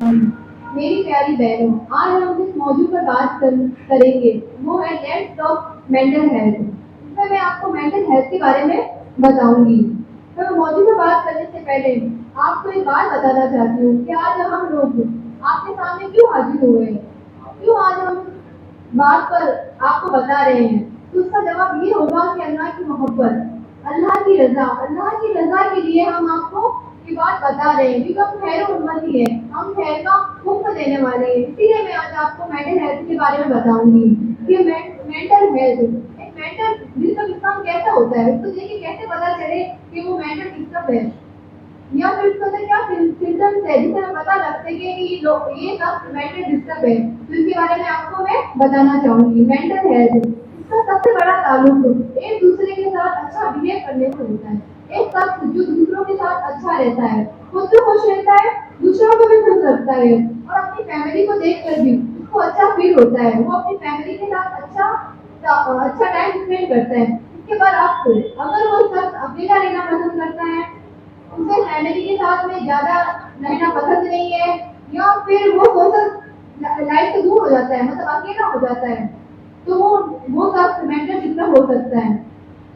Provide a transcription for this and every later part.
मेरी प्यारी बहनों, आज हम जिस मौजू पर करेंगे वो है लेट्स टॉक मेंटल हेल्थ। इसमें मैं आपको मेंटल हेल्थ के बारे में बताऊंगी। तो मौजू पर बात करने से पहले आपको एक बात बताना चाहती हूँ कि आज हम लोग आपके सामने क्यों हाजिर हुए हैं, क्यों आज हम बात पर आपको बता रहे हैं। तो उसका जवाब ये होगा कि अल्लाह की मोहब्बत, अल्लाह की रजा के लिए हम आपको ये बात बता रहे हैं, क्योंकि हम खैर उम्मती है, हम खैर का हुक्म देने वाले हैं। इसीलिए मैं आज आपको मेंटल हेल्थ के बारे में बताऊंगी कि मेंटल हेल्थ, एक मेंटल डिस्टर्ब इंसान कैसा होता है, उसको देखिए कैसे पता चले कि वो मेंटल डिस्टर्ब है, या फिर उसके अंदर क्या सिम्टम्स है जिससे हमें पता लगता है कि ये सब मेंटल डिस्टर्ब है। तो इसके बारे में आपको मैं बताना चाहूंगी। मेंटल हेल्थ, इसका सबसे बड़ा ताल्लुक एक दूसरे के साथ अच्छा बिहेव करने से होता है। एक शख्स जो दूसरों के साथ अच्छा रहता है, खुद भी खुश रहता है, दूसरों को भी खुश रखता है, और अपनी फैमिली को देख कर भी उसको अच्छा फील होता है, वो अपनी फैमिली के साथ अच्छा टाइम स्पेंड करता है। इसके बाद आपको, अगर वो शख्स अकेला रहना पसंद करता है, उसे फैमिली के साथ में ज्यादा रहना पसंद नहीं है, या फिर वो सोशल लाइफ से दूर हो जाता है, मतलब अकेला हो जाता है, तो वो सब मेंटल डिस्टर्ब हो सकता है।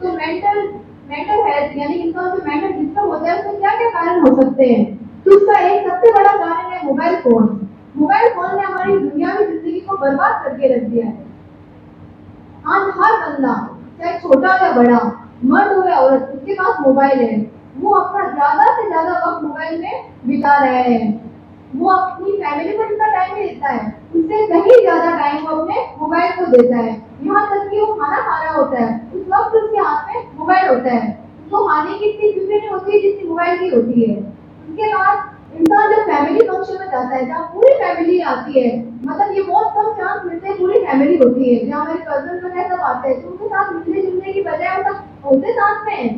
तो मेंटल हेल्थ यानी इंसान जो मेंटल डिस्टर्ब होता है उसके क्या क्या कारण हो सकते हैं। तो उसका एक सबसे बड़ा कारण है मोबाइल फोन। मोबाइल फोन ने हमारी दुनियावी जिंदगी को बर्बाद करके रख दिया है। आज हर बंदा, चाहे छोटा या बड़ा, मर्द हो या औरत, उसके पास मोबाइल है। वो अपना ज्यादा से ज्यादा वक्त मोबाइल में बिता रहे हैं। वो अपनी फैमिली को जितना टाइम देता है उससे कहीं ज्यादा टाइम वो अपने मोबाइल को देता है। यहाँ तक कि वो खाना खा रहा होता है, उस वक्त उसके हाथ में मोबाइल होता है, उसको खाने की इतनी फिक्र नहीं होती है जितनी मोबाइल की होती है। उसके बाद इंसान जब फैमिली फंक्शन में जाता है जहाँ पूरी फैमिली आती है, मतलब ये बहुत कम चांस मिलते हैं पूरी फैमिली होती है, जहाँ हमारे कजन वगैरह सब आते हैं, तो उनके साथ मिलने जुलने की बजाय वो सब होते साथ में हैं,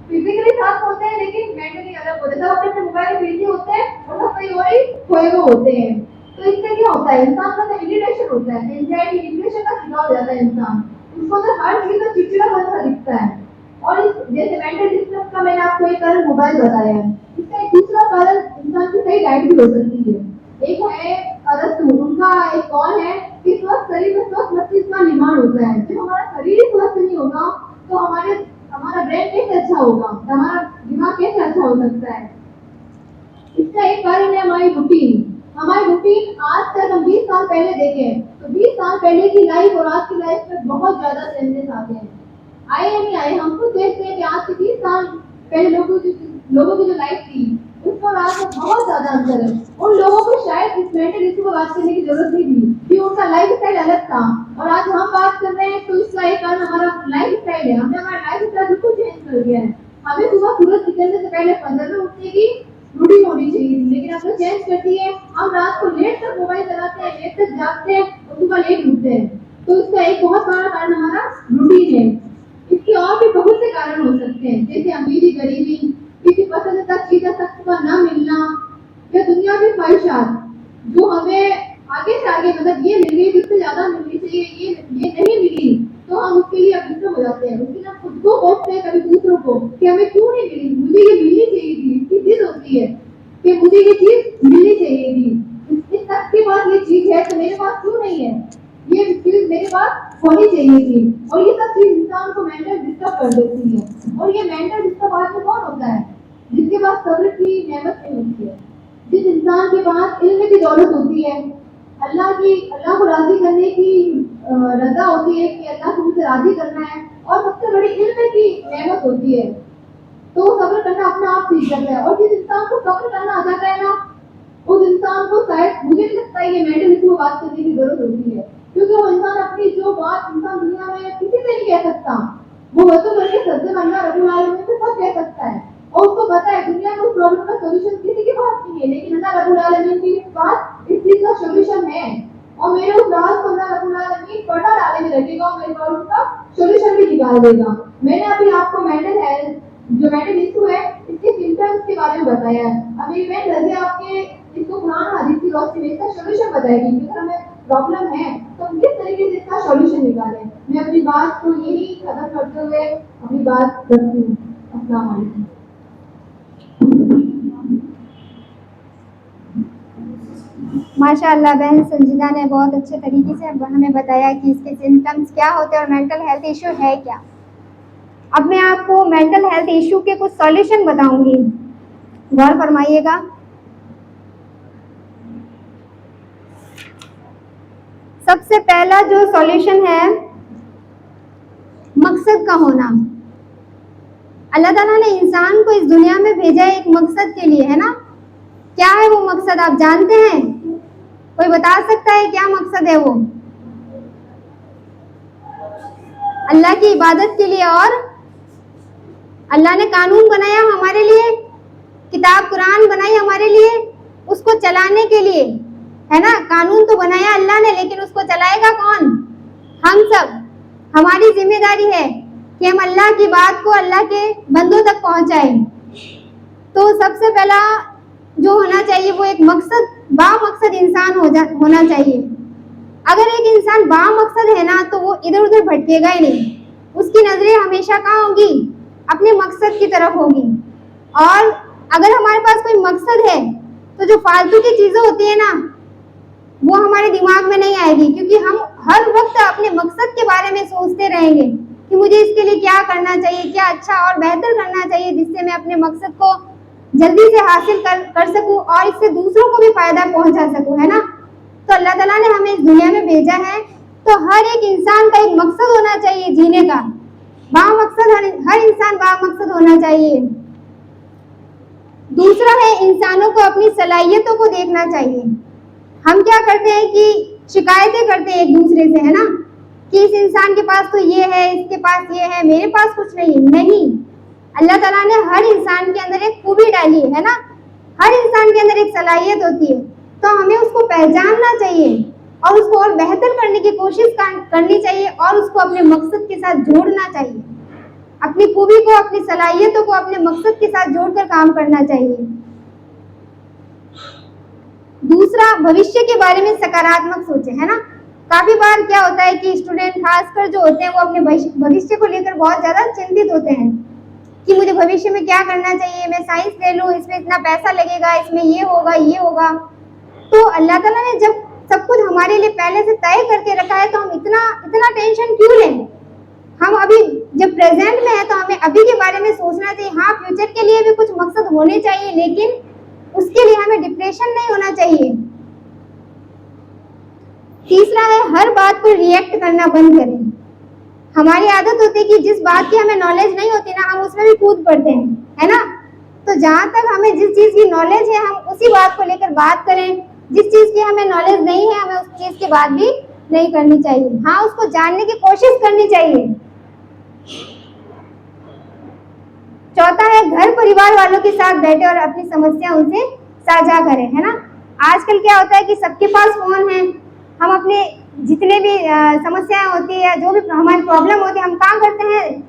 फिजिकली साथ होते हैं लेकिन मेंटली अलग होते हैं, सब अपने मोबाइल बिजी होते हैं और सब कहीं और ही खोए हुए होते हैं। तो इससे क्या होता है, इंसान का इरिटेशन होता है, एंजाइटी डिप्रेशन का शिकार हो जाता है इंसान, उसको तो हर चीज का चिड़चिड़ा सा दिखता है। और इस जैसे मेंटल डिस्टर्ब का मैंने आपको एक कारण मोबाइल बताया है, इसका एक दूसरा कारण इंसान की सही डाइट भी हो सकती है। एक है अरस्तु, उनका एक कौन है कि स्वस्थ शरीर में स्वस्थ मस्तिष्क का निर्माण होता है। जब हमारा शरीर ही स्वस्थ नहीं होगा तो हमारा ब्रेन कैसे अच्छा होगा, तो हमारा दिमाग कैसे अच्छा हो सकता है। इसका एक कारण है हमारी रूटीन। हमारी रूटीन आज तक हम 20 साल पहले देखें तो 20 साल पहले की लाइफ और आज की लाइफ में बहुत ज्यादा चेंजेस आते हैं, आए या नहीं आए। हम खुद देखते हैं कि आज से 20 साल पहले लोगों की जो लाइफ थी उस पर आज में बहुत ज्यादा अंतर है। उन लोगों को शायद इस मेंटल इश्यू पर बात करने की जरूरत नहीं थी, कि उनका लाइफ स्टाइल अलग था, और आज हम बात कर रहे हैं तो इसका एक कारण हमारा लाइफ स्टाइल है। हमने हमारा लाइफ स्टाइल बिल्कुल चेंज कर दिया है। हमें सुबह सूरज निकलने से पहले 15 मिनट उठने की रूटीन होनी चाहिए, लेकिन अब तो चेंज कर दी है। हम रात को लेट तक मोबाइल चलाते हैं, लेट तक जागते हैं और सुबह लेट उठते हैं। तो इसका एक बहुत बड़ा कारण हमारा रूटीन है। इसके और भी बहुत से कारण हो सकते हैं, जैसे अमीरी गरीबी, किसी पसंदीदा चीज या शख्स का न मिलना, या दुनिया की ख्वाहिशात जो हमें आगे से आगे, मतलब ये मिल गई जिससे ज्यादा मिलनी चाहिए, ये नहीं मिली तो हम उसके लिए अभिष्ट हो जाते हैं। उसके लिए खुद को बोलते हैं, कभी दूसरों को, कि हमें क्यों नहीं मिली, मुझे ये मिलनी चाहिए थी। इसकी चीज होती है कि मुझे ये चीज मिलनी चाहिए थी, इस शख्स के पास ये चीज है तो मेरे पास क्यों नहीं है, ये चीज मेरे पास होनी चाहिए थी। और ये सब चीज इंसान को मेंटल डिस्टर्ब कर देती है। और ये मेंटल डिस्टर्ब आज में कौन होता है, जिसके पास सब्र की नेमत नहीं होती है, जिस इंसान के पास इल्म की दौलत होती है, अल्लाह को राजी करने की रजा होती है कि अल्लाह को मुझे राजी करना है, और सबसे बड़ी इल्म की नेमत होती है, तो वो सब्र करना अपने आप सीख जाता है। और जिस इंसान को सब्र करना आ जाता है ना, उस इंसान को शायद, मुझे भी लगता है ये मेंटल इश्यू बात करने की जरूरत होती है, क्योंकि वो इंसान अपनी जो बात इंसान दुनिया में किसी से नहीं कह सकता, वो वजह करके सज्जन अल्लाह रब्बुल आलमीन से सब कह सकता है, और उसको पता है दुनिया में उस प्रॉब्लम का सॉल्यूशन किसी के पास नहीं है, लेकिन अल्लाह रब्बुल आलमीन के पास इस चीज का सॉल्यूशन है। और मेरे उस राज को अल्लाह रब्बुल आलमीन पर्दा डाले में रखेगा और मेरे प्रॉब्लम का सॉल्यूशन भी निकाल देगा। मैंने अभी आपको मेंटल हेल्थ, जो मेंटल इशू है, इसके सिम्टम्स के बारे में बताया है। अब मेरी बहन रजिया आपके इसको कुरान हदीस की रोशनी में इसका सॉल्यूशन बताएगी कि अगर हमें प्रॉब्लम है तो हम किस तरीके से इसका सॉल्यूशन निकालें। मैं अपनी बात को यही खत्म करते हुए अपनी बात रखती हूँ। अस्सलाम वालेकुम। माशाअल्लाह बहन संजीदा ने बहुत अच्छे तरीके से हमें बताया कि इसके सिम्टम्स क्या होते हैं और मेंटल हेल्थ इशू है क्या। अब मैं आपको मेंटल हेल्थ इशू के कुछ सॉल्यूशन बताऊंगी, गौर फरमाइएगा। सबसे पहला जो सॉल्यूशन है, मकसद का होना। अल्लाह ताला ने इंसान को इस दुनिया में भेजा है एक मकसद के लिए, है ना। क्या है वो मकसद, आप जानते हैं? कोई बता सकता है क्या मकसद है वो? अल्लाह की इबादत के लिए, और अल्लाह ने कानून बनाया हमारे लिए, किताब कुरान बनाई हमारे लिए, उसको चलाने के लिए, है ना। कानून तो बनाया अल्लाह ने, लेकिन उसको चलाएगा कौन? हम सब। हमारी जिम्मेदारी है कि हम अल्लाह की बात को अल्लाह के बंदों तक पहुंचाएं। तो सबसे पहला जो होना चाहिए वो एक मकसद, बामकसद इंसान होना चाहिए। अगर एक इंसान बामकसद है ना, तो वो इधर उधर भटकेगा ही नहीं। उसकी नजरें हमेशा कहाँ होगी? अपने मकसद की तरफ होगी। और अगर हमारे पास कोई मकसद है तो जो फालतू की चीजें होती है ना, वो हमारे दिमाग में नहीं आएगी, क्योंकि हम हर वक्त अपने मकसद के बारे में सोचते रहेंगे कि मुझे इसके लिए क्या करना चाहिए, क्या अच्छा और बेहतर करना चाहिए, जिससे मैं अपने मकसद को जल्दी से हासिल कर सकूं और इससे दूसरों को भी फायदा पहुंचा सकूं, है ना। तो अल्लाह ताला ने हमें इस दुनिया में भेजा है, तो हर एक इंसान का एक मकसद होना चाहिए जीने का। बामकसद, हर इंसान बामकसद होना चाहिए। दूसरा है, इंसानों को अपनी सलाहियतों को देखना चाहिए। हम क्या करते हैं कि शिकायतें करते हैं एक दूसरे से, है ना, कि इस इंसान के पास तो ये है, इसके पास ये है, मेरे पास कुछ नहीं। अल्लाह ताला ने हर इंसान के अंदर एक खूबी डाली है ना। हर इंसान के अंदर एक सलाहियत होती है, तो हमें उसको पहचानना चाहिए और उसको और बेहतर करने की कोशिश करनी चाहिए और उसको अपने मकसद के साथ जोड़ना चाहिए। अपनी खूबी को, अपनी सलाहियतों को अपने मकसद के साथ जोड़कर काम करना चाहिए। दूसरा, भविष्य के बारे में सकारात्मक सोचें, है ना। काफी बार क्या होता है कि स्टूडेंट खासकर जो होते हैं वो अपने भविष्य को लेकर बहुत ज्यादा चिंतित होते हैं कि मुझे भविष्य में क्या करना चाहिए, मैं साइंस ले लूं, इसमें इतना पैसा लगेगा, इसमें ये होगा ये होगा। तो अल्लाह ताला ने जब सब कुछ हमारे लिए पहले से तय करके रखा है, तो हम इतना इतना टेंशन क्यों लें। हम अभी जब प्रेजेंट में है तो हमें अभी के बारे में सोचना चाहिए। हाँ, फ्यूचर के लिए भी कुछ मकसद होने चाहिए, लेकिन उसके लिए हमें डिप्रेशन नहीं होना चाहिए। तीसरा है, हर बात पर रिएक्ट करना बंद करें। हमारी आदत होती है कि जिस बात की हमें नॉलेज नहीं होती ना, हम उसमें भी कूद पड़ते हैं, है ना। तो जहां तक हमें जिस चीज की नॉलेज है, हम उसी बात को लेकर बात करें। जिस चीज की हमें नॉलेज नहीं है, हमें उस चीज की बात भी नहीं करनी चाहिए। हाँ, उसको जानने की कोशिश करनी चाहिए। चौथा है, घर परिवार वालों के साथ बैठे और अपनी समस्या उनसे साझा करें, है ना। आजकल क्या होता है कि सबके पास फोन है। हम अपने जितने भी समस्याएं होती है, जो भी हमारी प्रॉब्लम होती है, हम काम करते हैं,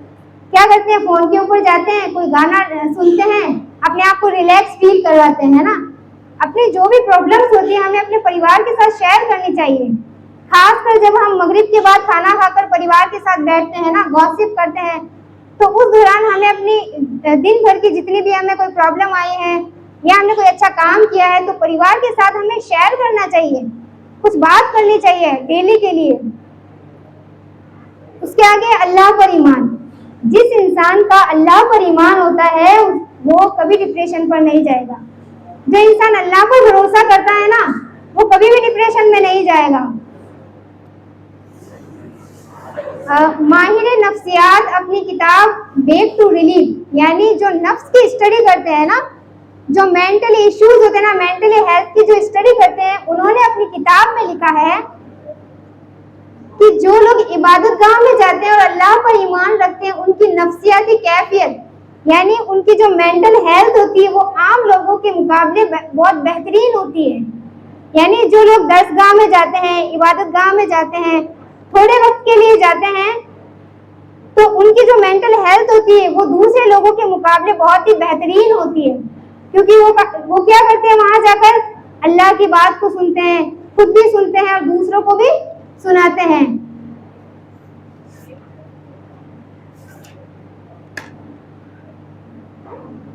क्या करते हैं, फोन के ऊपर जाते हैं, कोई गाना सुनते हैं, अपने आप को रिलैक्स फील करवाते हैं ना। अपनी जो भी प्रॉब्लम्स होती है हमें अपने परिवार के साथ शेयर करनी चाहिए। खासकर जब हम मगरिब के बाद खाना खाकर परिवार के साथ बैठते हैं ना, गॉसिप करते हैं, तो उस दौरान हमें अपनी दिन भर की जितनी भी हमें कोई प्रॉब्लम आई है या हमने कोई अच्छा काम किया है, तो परिवार के साथ हमें शेयर करना चाहिए, कुछ बात करनी चाहिए डेली के लिए। उसके आगे, अल्लाह पर ईमान। जिस इंसान का अल्लाह पर ईमान होता है वो कभी डिप्रेशन पर नहीं जाएगा। जो इंसान अल्लाह पर भरोसा करता है ना, वो कभी भी डिप्रेशन में नहीं जाएगा। माहिर नफ्सियात अपनी किताब बैक टू रिलीफ, यानी जो नफ्स की स्टडी करते हैं ना, जो मेंटल इश्यूज होते हैं ना, मेंटली हेल्थ की जो स्टडी करते हैं, उन्होंने अपनी किताब में लिखा है कि जो लोग इबादत गाह में जाते हैं और अल्लाह पर ईमान रखते हैं, उनकी नफ्सियाती कैफियत, यानी उनकी जो मेंटल हेल्थ होती है, वो आम लोगों के मुकाबले बहुत बेहतरीन होती है। यानी जो लोग दरसगाह में जाते हैं, इबादत गाह में जाते हैं, थोड़े वक्त के लिए जाते हैं, तो उनकी जो मेंटल हेल्थ होती है वो दूसरे लोगों के मुकाबले बहुत ही बेहतरीन होती है, क्योंकि वो क्या करते हैं, वहां जाकर अल्लाह की बात को सुनते हैं, खुद भी सुनते हैं और दूसरों को भी सुनाते हैं।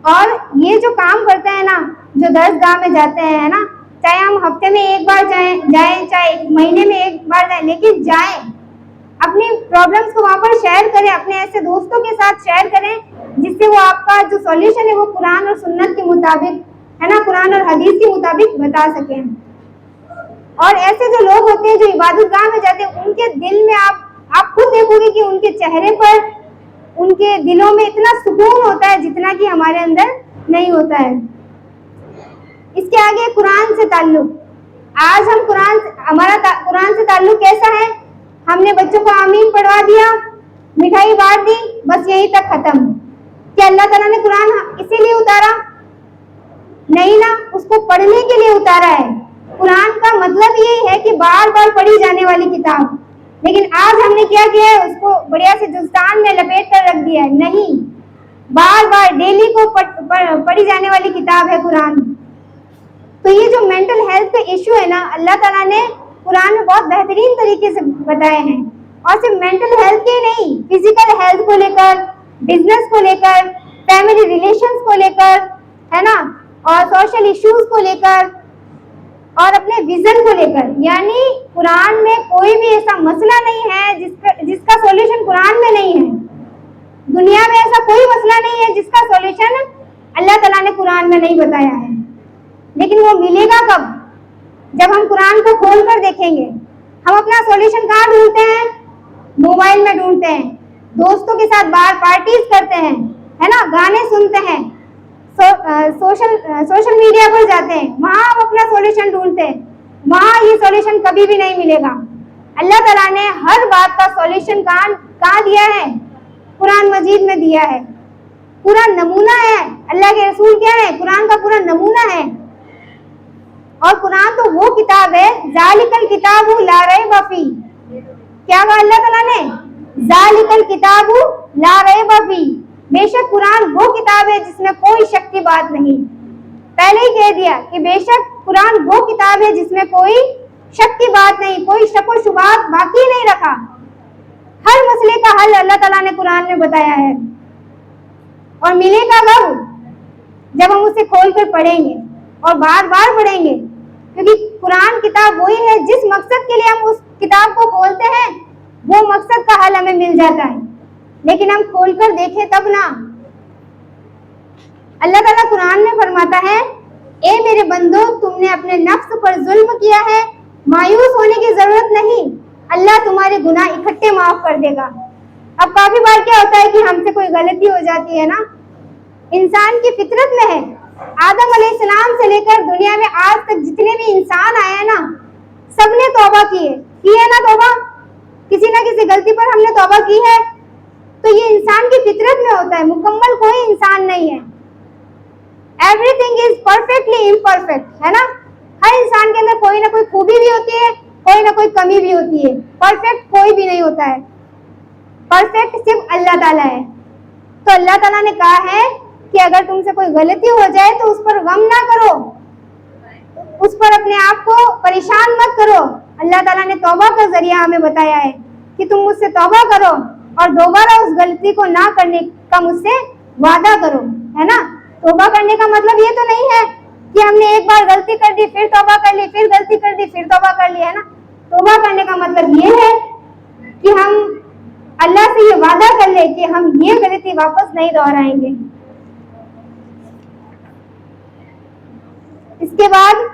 और ये जो काम करते हैं ना, जो दरसगाह में जाते हैं, है ना, चाहे हम हफ्ते में एक बार जाएं, चाहे महीने में एक बार जाएं, लेकिन जाएं, अपनी प्रॉब्लम्स को वहां पर शेयर करें, अपने ऐसे दोस्तों के साथ शेयर करें जिससे वो आपका जो सॉल्यूशन है वो कुरान और सुन्नत के मुताबिक, है ना, कुरान और हदीस के मुताबिक बता सकें। और ऐसे जो लोग होते हैं जो इबादतगाह में जाते हैं, उनके दिल में आप खुद देखोगे कि उनके चेहरे पर, उनके दिलों में इतना सुकून होता है जितना कि हमारे अंदर नहीं होता है। इसके आगे कुरान से ताल्लुक। आज हम कुरान से ताल्लुक कैसा है? हमने बच्चों को आमीन पढ़वा दिया, मिठाई बांट दी, बस यहीं तक खत्म। क्या अल्लाह ताला ने कुरान इसीलिए उतारा? नहीं ना, उसको पढ़ने के लिए उतारा है। कुरान का मतलब यही है कि बार बार पढ़ी जाने वाली किताब। लेकिन आज हमने क्या किया है? उसको बढ़िया से जुस्तान में लपेट कर रख दिया है। नहीं, बार बार डेली को पढ़ी जाने वाली किताब है कुरान। तो ये जो मेंटल हेल्थ का इश्यू है ना, अल्लाह ताला ने कुरान में बहुत बेहतरीन तरीके से बताए हैं। और सिर्फ मेंटल हेल्थ के नहीं, फिजिकल हेल्थ को लेकर, बिजनेस को लेकर, फैमिली रिलेशंस को लेकर, है ना, और सोशल इश्यूज को लेकर, और अपने विजन को लेकर। यानी कुरान में कोई भी ऐसा मसला नहीं है जिसका सॉल्यूशन कुरान में नहीं है। दुनिया में ऐसा कोई मसला नहीं है जिसका सॉल्यूशन अल्लाह ताला ने कुरान में नहीं बताया है। लेकिन वो मिलेगा कब? जब हम कुरान को खोल कर देखेंगे। हम अपना सॉल्यूशन कहाँ ढूंढते हैं? मोबाइल में ढूंढते हैं, दोस्तों के साथ बाहर पार्टीज करते हैं, है ना, गाने सुनते हैं, सोशल मीडिया पर जाते हैं, वहां हम अपना सॉल्यूशन ढूंढते हैं। वहां ये सॉल्यूशन कभी भी नहीं मिलेगा। अल्लाह ताला ने हर बात का सॉल्यूशन कहाँ दिया है? कुरान मजीद में दिया है। पूरा नमूना है। अल्लाह के रसूल क्या है? कुरान का पूरा नमूना है। और कुरान तो वो किताब है, ज़ालिकल किताबु ला रैब फी। क्या कहा अल्लाह ताला ने? ज़ालिकल किताबु ला रैब फी। बेशक कुरान वो किताब है जिसमें कोई शक की बात नहीं। पहले ही कह दिया कि बेशक कुरान वो किताब है जिसमें कोई शक की बात नहीं, कोई शक व शुबहात बाकी नहीं रखा। हर मसले का हल अल्लाह ताला ने कुरान में बताया है। और मिलेगा कब? जब हम उसे खोलकर पढ़ेंगे और बार बार पढ़ेंगे। क्योंकि कुरान किताब वही है जिस मकसद के लिए हम उस किताब को खोलते हैं, वो मकसद का हल हमें मिल जाता है। लेकिन हम खोलकर देखें तब ना। अल्लाह ताला कुरान में फरमाता है, ए मेरे बंदो, तुमने अपने नफ्स पर जुल्म किया है, मायूस होने की जरूरत नहीं, अल्लाह तुम्हारे गुनाह इकट्ठे माफ कर देगा। अब काफी बार क्या होता है कि हमसे कोई गलती हो जाती है ना, इंसान की फितरत में है। आदम अलैहिस्सलाम से लेकर दुनिया में आज तक जितने भी इंसान आए हैं ना, सबने तौबा की है ना तौबा, किसी ना किसी गलती पर हमने तौबा की है। तो ये इंसान की फितरत में होता है, मुकम्मल कोई इंसान नहीं है। एवरीथिंग इज परफेक्टली इम्परफेक्ट, है ना। हर इंसान के अंदर कोई ना कोई खूबी भी होती है, कोई ना कोई कमी भी होती है। परफेक्ट कोई भी नहीं होता है, परफेक्ट सिर्फ अल्लाह ताला है। तो अल्लाह ताला ने कहा है कि अगर तुमसे कोई गलती हो जाए तो उस पर गम ना करो, उस पर अपने आप को परेशान मत करो। अल्लाह ताला ने तौबा का जरिया हमें बताया है कि तुम मुझसे तौबा करो और दोबारा उस गलती को ना करने का मुझसे वादा करो, है ना। तौबा करने का मतलब ये तो नहीं है कि हमने एक बार गलती कर दी, फिर तौबा कर ली, फिर गलती कर दी, फिर तौबा कर ली, है ना। तौबा करने का मतलब ये है कि हम अल्लाह से ये वादा कर ले कि हम ये गलती वापस नहीं दोहराएंगे। इसके बाद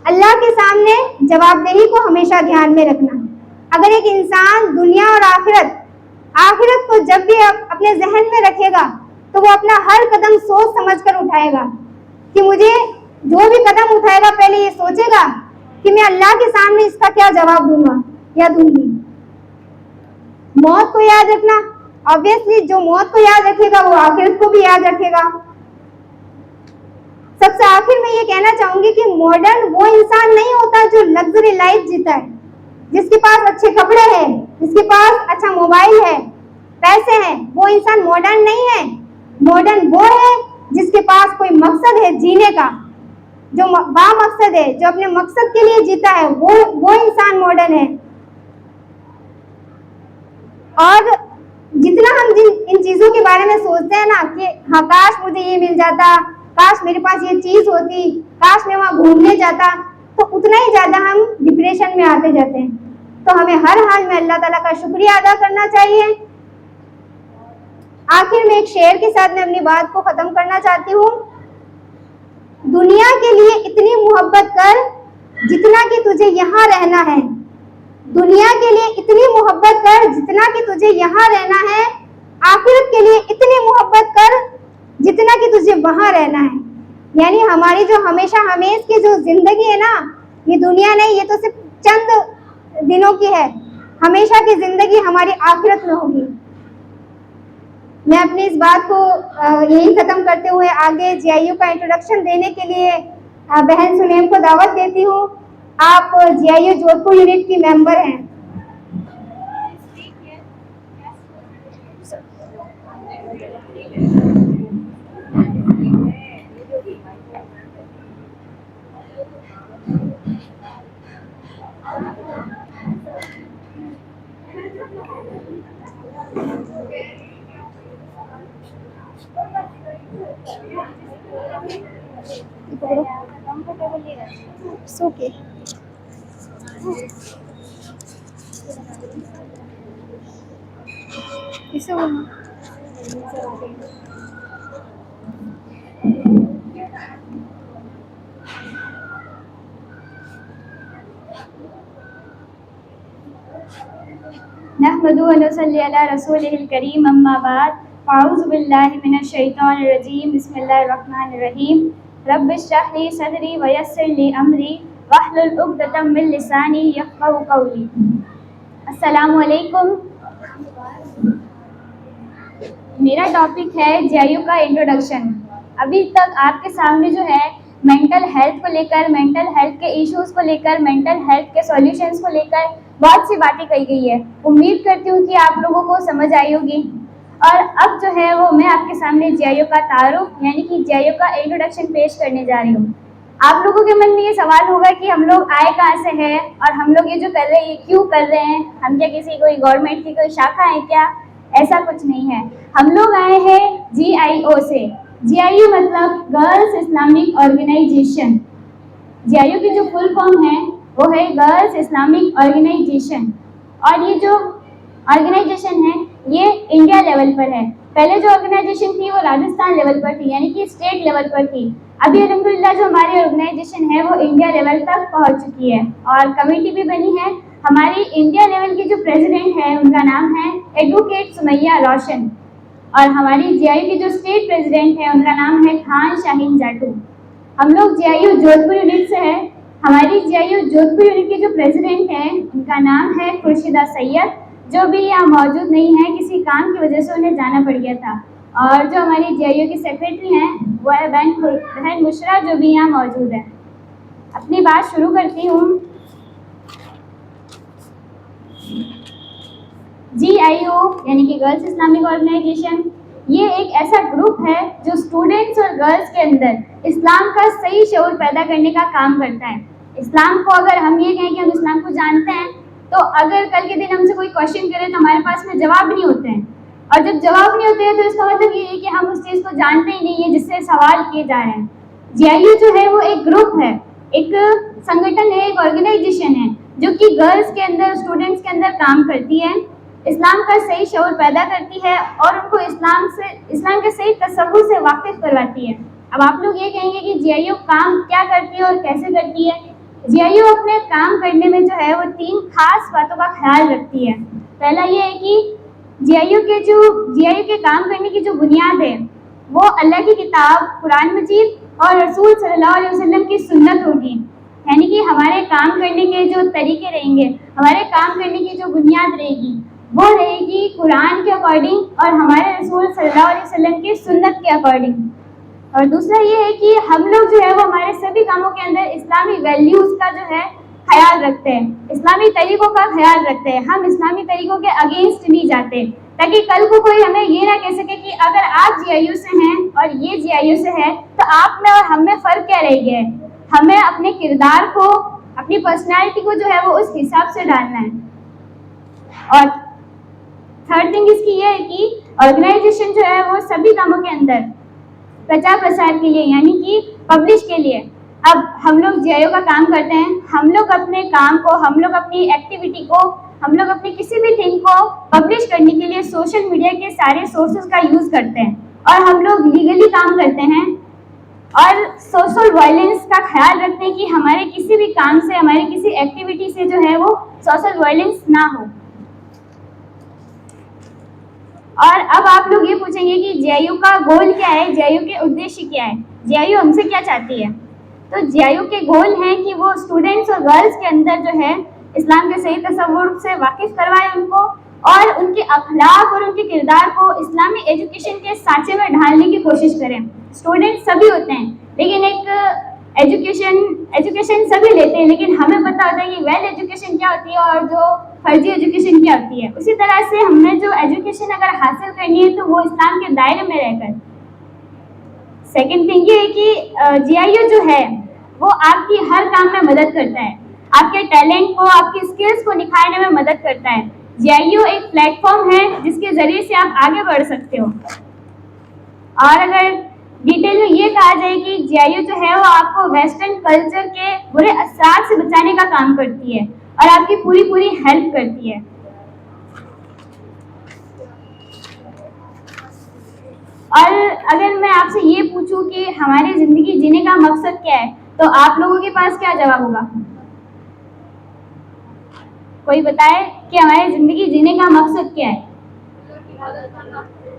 अल्लाह के सामने जवाबदेही को हमेशा ध्यान में रखना। अगर एक इंसान दुनिया और आखिरत को जब भी अपने जहन में रखेगा तो वो अपना हर कदम सोच समझकर उठाएगा कि मुझे जो भी कदम उठाएगा पहले ये सोचेगा कि मैं अल्लाह के सामने इसका क्या जवाब दूंगा या दूंगी। मौत को याद रखना, ऑब्वियसली जो मौत को याद रखेगा वो आखिरत को भी याद रखेगा। सबसे आखिर में ये कहना चाहूंगी कि मॉडर्न वो इंसान नहीं होता जो लग्जरी लाइफ जीता है, जिसके पास अच्छे कपड़े हैं, जिसके पास अच्छा मोबाइल है, पैसे हैं, वो इंसान मॉडर्न नहीं है। मॉडर्न वो है जिसके पास कोई मकसद है जीने का, जो बामकसद है, जो अपने मकसद के लिए जीता है, वो इंसान मॉडर्न है। और जितना हम इन चीजों के बारे में सोचते हैं ना कि हाँ काश मुझे ये मिल जाता, काश मेरे पास ये चीज होती, काश मैं वहां घूमने जाता, तो उतना ही ज़्यादा हम डिप्रेशन में आते जाते हैं। तो हमें हर हाल में अल्लाह ताला का शुक्रिया अदा करना चाहिए। आखिर में एक शेर के साथ मैं अपनी बात को ख़त्म करना चाहती हूँ। दुनिया के लिए इतनी मोहब्बत कर जितना कि तुझे यहाँ रहना है। दुनिया के लिए इतनी मोहब्बत कर जितना कि तुझे यहाँ रहना है। आखिरत के लिए इतनी मोहब्बत कर जितना कि तुझे वहाँ रहना है। यानी हमारी जो हमेशा हमेश की जो जिंदगी है ना, ये दुनिया नहीं, ये तो सिर्फ चंद दिनों की है। हमेशा की जिंदगी हमारी आखिरत में होगी। मैं अपनी इस बात को यही ख़त्म करते हुए आगे जीआईयू का इंट्रोडक्शन देने के लिए बहन सुलेम को दावत देती हूँ। आप जीआईयू जोधपुर यूनिट की मेंबर हैं। ओके, इसे नहमदुहु व नसल्ली अला रसूलिहिल करीम, अम्मा बाद, अऊज़ु बिल्लाहि मिनश शैतानिर रजीम, बिस्मिल्लाहिर रहमानिर रहीम। रब्बि इश्रह ली सदरी व यस्सिर ली अमरी वहलुल उक़दतम मिन लिसानी यफ़क़हू क़ौली। अस्सलामु अलैकुम। मेरा टॉपिक है जीआईयू का इंट्रोडक्शन। अभी तक आपके सामने जो है मेंटल हेल्थ को लेकर, मेंटल हेल्थ के इश्यूज़ को लेकर, मेंटल हेल्थ के सॉल्यूशंस को लेकर बहुत सी बातें कही गई है। उम्मीद करती हूँ कि आप लोगों को समझ आई होगी। और अब जो है वो मैं आपके सामने जीआईयू का तारुफ यानी कि जीआईयू का इंट्रोडक्शन पेश करने जा रही हूँ। आप लोगों के मन में ये सवाल होगा कि हम लोग आए कहाँ से हैं और हम लोग ये जो कर रहे हैं ये क्यों कर रहे हैं, हम क्या किसी कोई गवर्नमेंट की कोई शाखा है क्या? ऐसा कुछ नहीं है। हम लोग आए हैं जीआईओ से। जीआईओ मतलब गर्ल्स इस्लामिक ऑर्गेनाइजेशन। जीआईओ की जो फुल फॉर्म है वो है गर्ल्स इस्लामिक ऑर्गेनाइजेशन। और ये जो ऑर्गेनाइजेशन है ये इंडिया लेवल पर है। पहले जो ऑर्गेनाइजेशन थी वो राजस्थान लेवल पर थी यानी कि स्टेट लेवल पर थी। अभी अल्हम्दुलिल्लाह जो हमारी ऑर्गेनाइजेशन है वो इंडिया लेवल तक पहुंच चुकी है और कमेटी भी बनी है। हमारी इंडिया लेवल की जो प्रेसिडेंट है उनका नाम है एडवोकेट सुमैया रोशन और हमारी जीआईयू की जो स्टेट प्रेसिडेंट है उनका नाम है खान शाहीन जाटू। हम लोग जीआईयू जोधपुर यूनिट से है। हमारी जीआईयू जोधपुर यूनिट की जो प्रेसिडेंट है उनका नाम है खुर्शीदा सैयद, जो भी यहाँ मौजूद नहीं है, किसी काम की वजह से उन्हें जाना पड़ गया था। और जो हमारी जीआईयू की सेक्रेटरी हैं वो है बहन मुशरा, जो भी यहाँ मौजूद है। अपनी बात शुरू करती हूँ। जीआईओ यानी कि गर्ल्स इस्लामिक ऑर्गेनाइजेशन ये एक ऐसा ग्रुप है जो स्टूडेंट्स और गर्ल्स के अंदर इस्लाम का सही शऊर पैदा करने का काम करता है। इस्लाम को अगर हम ये कहें कि हम इस्लाम को जानते हैं तो अगर कल के दिन हमसे कोई क्वेश्चन करे तो हमारे पास में जवाब नहीं होते हैं, और जब जवाब नहीं होते हैं तो इसका मतलब ये है कि हम उस चीज़ को जानते ही नहीं है जिससे सवाल किए जा रहे हैं। जीआईयू जो है वो एक ग्रुप है, एक संगठन है, एक ऑर्गेनाइजेशन है जो कि गर्ल्स के अंदर, स्टूडेंट्स के अंदर काम करती है, इस्लाम का सही शऊर पैदा करती है और उनको इस्लाम के सही तसव्वुर से वाकिफ करवाती है। अब आप लोग ये कहेंगे कि जीआईयू काम क्या करती है और कैसे करती है। जीआईयू अपने काम करने में जो है वो 3 खास बातों का ख्याल रखती है। पहला ये है कि जीआईयू के काम करने की जो बुनियाद है वो अल्लाह की किताब कुरान मजीद और रसूल सल्लल्लाहु अलैहि वसल्लम की सुन्नत होगी। यानी कि हमारे काम करने के जो तरीके रहेंगे, हमारे काम करने की जो बुनियाद रहेगी वो रहेगी कुरान के अकॉर्डिंग और हमारे रसूल सल्लल्लाहु अलैहि वसल्लम की सुन्नत के अकॉर्डिंग। और दूसरा ये है कि हम लोग जो है वो हमारे सभी कामों के अंदर इस्लामी वैल्यूज़ का जो है ख्याल रखते हैं, इस्लामी तरीक़ों का ख्याल रखते हैं। हम इस्लामी तरीक़ों के अगेंस्ट नहीं जाते, ताकि कल को कोई हमें ये ना कह सके कि अगर आप जीआईयू से हैं और ये जीआईयू से है तो आप में और हम में फ़र्क क्या रह गया है। हमें अपने किरदार को, अपनी पर्सनैलिटी को जो है वो उस हिसाब से डालना है। और थर्ड थिंग इसकी ये है कि ऑर्गेनाइजेशन जो है वो सभी कामों के अंदर प्रचार प्रसार के लिए यानी कि पब्लिश के लिए अब हम लोग जेआईओ का काम करते हैं, हम लोग अपने काम को, हम लोग अपनी एक्टिविटी को, हम लोग अपनी किसी भी थिंग को पब्लिश करने के लिए सोशल मीडिया के सारे सोर्सेज का यूज करते हैं और हम लोग लीगली काम करते हैं और सोशल वायलेंस का ख्याल रखते हैं कि हमारे किसी भी काम से, हमारे किसी एक्टिविटी से जो है वो सोशल वायलेंस ना हो। और अब आप लोग ये पूछेंगे कि जेआईयू का गोल क्या है, जेआईयू के उद्देश्य क्या है, जेआईयू हमसे क्या चाहती है। तो जेआईयू के गोल हैं कि वो स्टूडेंट्स और गर्ल्स के अंदर जो है इस्लाम के सही तसव्वुर से वाकिफ करवाए उनको और उनके अखलाक और उनके किरदार को इस्लामी एजुकेशन के सांचे में ढालने की कोशिश करें। स्टूडेंट सभी होते हैं लेकिन एक एजुकेशन सभी लेते हैं, लेकिन हमें पता होता है कि वेल एजुकेशन क्या होती है और जो फर्जी एजुकेशन क्या होती है। उसी तरह से हमें जो एजुकेशन अगर हासिल करनी है तो वो इस्लाम के दायरे में रहकर। सेकंड थिंग ये है कि जेआईयू जो है वो आपकी हर काम में मदद करता है, आपके टैलेंट को, आपकी स्किल्स को निखारने में मदद करता है। जेआईयू एक प्लेटफॉर्म है जिसके जरिए से आप आगे बढ़ सकते हो। और अगर डिटेल में ये कहा जाए कि जेआईयू जो है वो आपको वेस्टर्न कल्चर के बुरे असर से बचाने का काम करती है और आपकी पूरी हेल्प करती है। और अगर मैं आपसे ये पूछूं कि हमारी जिंदगी जीने का मकसद क्या है तो आप लोगों के पास क्या जवाब होगा? कोई बताए कि हमारी जिंदगी जीने का मकसद क्या है?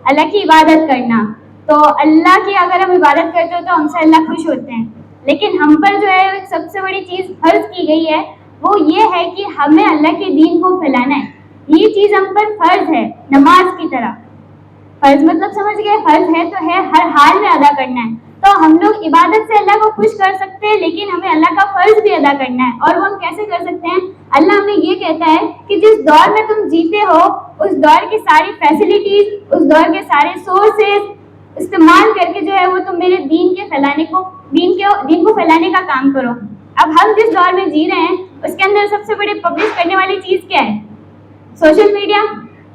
अल्लाह की इबादत करना। तो अल्लाह की अगर हम इबादत करते हो तो हमसे अल्लाह खुश होते हैं, लेकिन हम पर जो है सबसे बड़ी चीज़ फर्ज की गई है वो ये है कि हमें अल्लाह के दीन को फैलाना है। ये चीज़ हम पर फर्ज है, नमाज की तरह। फर्ज मतलब समझ गए, फर्ज है तो है, हर हाल में अदा करना है। तो हम लोग इबादत से अल्लाह को खुश कर सकते हैं, लेकिन हमें अल्लाह का फर्ज भी अदा करना है। और वो हम कैसे कर सकते हैं? अल्लाह हमें ये कहता है कि जिस दौर में तुम जीते हो उस दौर की सारी फैसिलिटीज, उस दौर के सारे सोर्सेज इस्तेमाल करके जो है वो तुम मेरे दीन के फैलाने को, दीन को फैलाने का काम करो। अब हम जिस दौर में जी रहे हैं उसके अंदर सबसे बड़ी पब्लिश करने वाली चीज़ क्या है? Social media.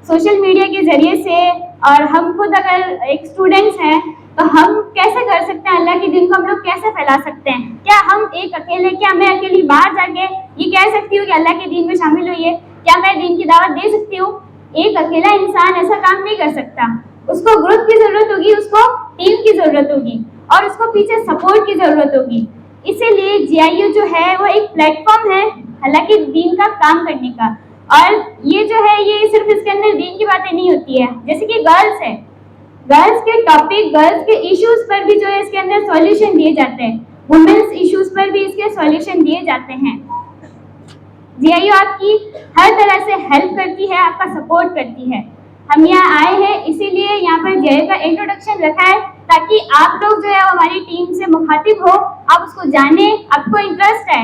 सोशल मीडिया के जरिए से, और हम खुद अगर एक स्टूडेंट्स हैं तो हम कैसे कर सकते हैं अल्लाह के दीन को हम लोग कैसे फैला सकते हैं? क्या हम एक अकेले, क्या मैं अकेली बाहर जाके ये कह सकती हूँ कि अल्लाह के दीन में शामिल हुई है? क्या मैं दीन की दावत दे सकती हूँ? एक अकेला इंसान ऐसा काम नहीं कर सकता। उसको ग्रुप की जरूरत होगी, उसको टीम की जरूरत होगी और उसको पीछे सपोर्ट की जरूरत होगी। इसीलिए जेआईयू जो है वो एक प्लेटफॉर्म है अल्लाह के दीन का काम करने का। और ये जो है ये सिर्फ इसके अंदर दीन की बातें नहीं होती है, जैसे कि गर्ल्स है, गर्ल्स के टॉपिक, गर्ल्स के इश्यूज पर भी जो है इसके अंदर सॉल्यूशन दिए जाते हैं। वुमेन्स इश्यूज पर भी इसके सॉल्यूशन दिए जाते हैं। जेआईयू आपकी हर तरह से हेल्प करती है, आपका सपोर्ट करती है। हम यहाँ आए हैं इसीलिए यहाँ पर जेआईयू का इंट्रोडक्शन रखा है ताकि आप लोग जो है हमारी टीम से मुखातिब हो, आप उसको जाने, आपको इंटरेस्ट है,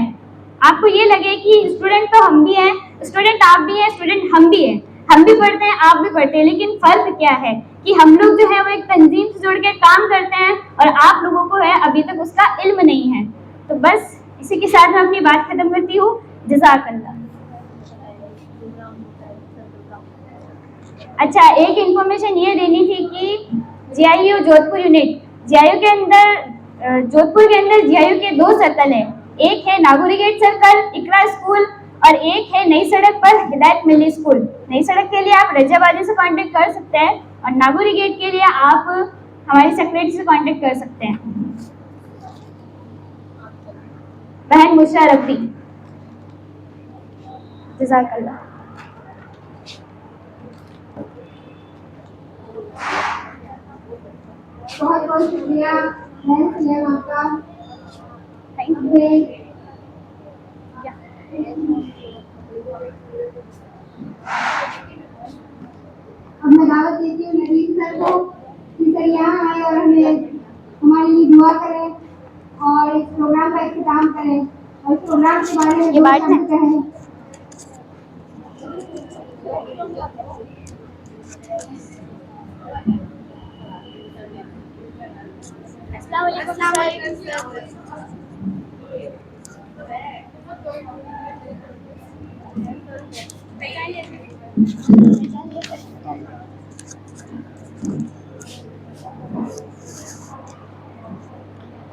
आपको ये लगे कि स्टूडेंट तो हम भी हैं, स्टूडेंट आप भी हैं, स्टूडेंट हम भी हैं, हम भी पढ़ते हैं, आप भी पढ़ते हैं, लेकिन फर्क क्या है कि हम लोग जो है वो एक तंजीम से जुड़ के काम करते हैं और आप लोगों को है अभी तक उसका इल्म नहीं है। तो बस इसी के साथ मैं अपनी बात खत्म करती हूँ। जज़ाकल्लाह। अच्छा, एक इन्फॉर्मेशन ये देनी थी कि जेआईयू जोधपुर यूनिट, जेआईयू के अंदर, जोधपुर के अंदर जेआईयू के 2 सर्कल है। एक है नागुरी गेट सर्कल इकरा स्कूल और एक है नई सड़क पर हिदायत मिली स्कूल। नई सड़क के लिए आप रजाबादी से कांटेक्ट कर सकते हैं और नागुरी गेट के लिए आप हमारी सेक्रेटरी से कांटेक्ट कर सकते हैं, बहन मुशरा रब्बी। जज़ाकल्लाह। बहुत बहुत शुक्रिया बहन सलेम आपका। अब मैं दावत देती हूँ नवीन सर को कि सर यहाँ आए और हमें हमारे लिए दुआ करें और इस प्रोग्राम का इख्तिताम करें और इस प्रोग्राम के बारे में दो शब्द कहें।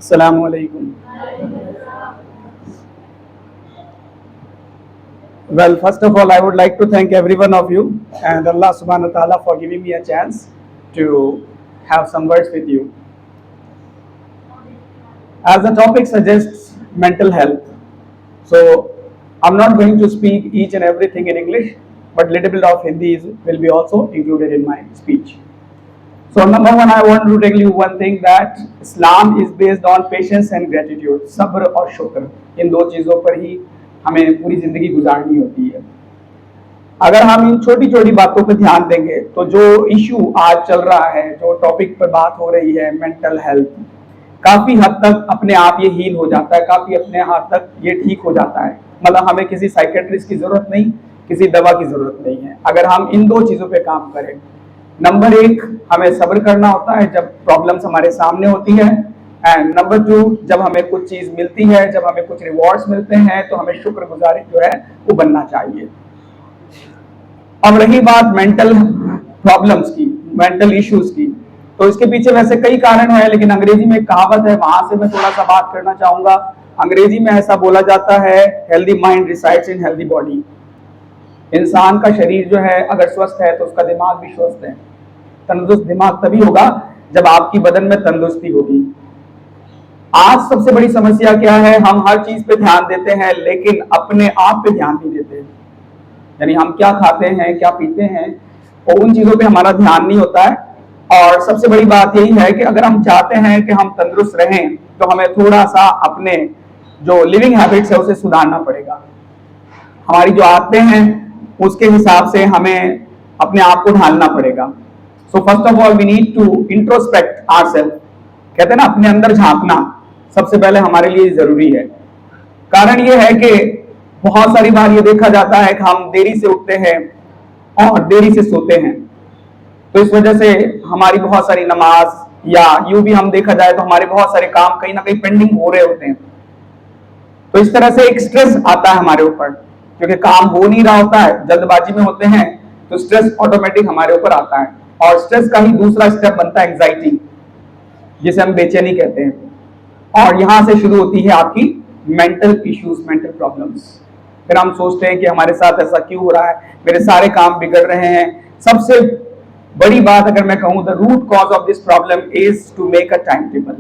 अस्सलामुअलैकुम। Well, first of all, I would like to thank every one of you and Allah subhanahu wa ta'ala for giving me a chance to have some words with you. As the topic suggests, mental health. So, I'm not going to speak each and everything in English, but little bit of Hindi will be also included in my speech. So, number one, I want to tell you one thing that Islam is based on patience and gratitude, sabr और शुक्र. इन दो चीज़ों पर ही हमें पूरी जिंदगी गुजारनी होती है. अगर हम इन छोटी छोटी बातों पर ध्यान देंगे तो जो इशू आज चल रहा है, जो टॉपिक पर बात हो रही है, मेंटल हेल्थ, काफी हद तक अपने आप ये हील हो जाता है, काफी अपने हद तक ये ठीक हो जाता है. मतलब हमें किसी साइकेट्रिस्ट की जरूरत नहीं, किसी दवा की जरूरत नहीं है, अगर हम इन दो चीजों पे काम करें. नंबर एक, हमें सब्र करना होता है जब प्रॉब्लम्स हमारे सामने होती है. एंड नंबर टू, जब हमें कुछ चीज मिलती है, जब हमें कुछ रिवॉर्ड्स मिलते हैं, तो हमें शुक्रगुजारी जो है वो बनना चाहिए. अब रही बात मेंटल प्रॉब्लम्स की, मेंटल इश्यूज की, तो इसके पीछे वैसे कई कारण है, लेकिन अंग्रेजी में एक कहावत है, वहां से मैं थोड़ा सा बात करना चाहूंगा. अंग्रेजी में ऐसा बोला जाता है, healthy mind resides in healthy body. इंसान का शरीर जो है अगर स्वस्थ है तो उसका दिमाग भी स्वस्थ है. तंदुरुस्त दिमाग तभी होगा जब आपकी बदन में तंदुरुस्ती होगी. आज सबसे बड़ी समस्या क्या है, हम हर चीज पे ध्यान देते हैं लेकिन अपने आप पे ध्यान नहीं देते. यानी हम क्या खाते हैं, क्या पीते हैं, और उन चीजों पे हमारा ध्यान नहीं होता है. और सबसे बड़ी बात यही है कि अगर हम चाहते हैं कि हम तंदुरुस्त रहें तो हमें थोड़ा सा अपने जो लिविंग हैबिट्स है उसे सुधारना पड़ेगा. हमारी जो आदतें हैं उसके हिसाब से हमें अपने आप को ढालना पड़ेगा. So first of all we need to introspect ourselves. कहते हैं ना, अपने अंदर झांकना सबसे पहले हमारे लिए जरूरी है. कारण ये है कि बहुत सारी बार ये देखा जाता है कि हम देरी से उठते हैं और देरी से सोते हैं, तो इस वजह से हमारी बहुत सारी नमाज या यूं भी हम देखा जाए तो हमारे बहुत सारे काम कहीं ना कहीं पेंडिंग हो रहे होते हैं. तो इस तरह से एक स्ट्रेस आता है हमारे ऊपर, क्योंकि काम हो नहीं रहा होता है, जल्दबाजी में होते हैं, तो स्ट्रेस ऑटोमेटिक हमारे ऊपर आता है. और स्ट्रेस का ही दूसरा स्टेप बनता है एंजाइटी, जिसे हम बेचैनी कहते हैं. और यहां से शुरू होती है आपकी मेंटल इश्यूज, मेंटल प्रॉब्लम्स. फिर हम सोचते हैं कि हमारे साथ ऐसा क्यों हो रहा है, मेरे सारे काम बिगड़ रहे हैं. सबसे बड़ी बात अगर मैं कहूं, the root cause of this problem is to make a time table.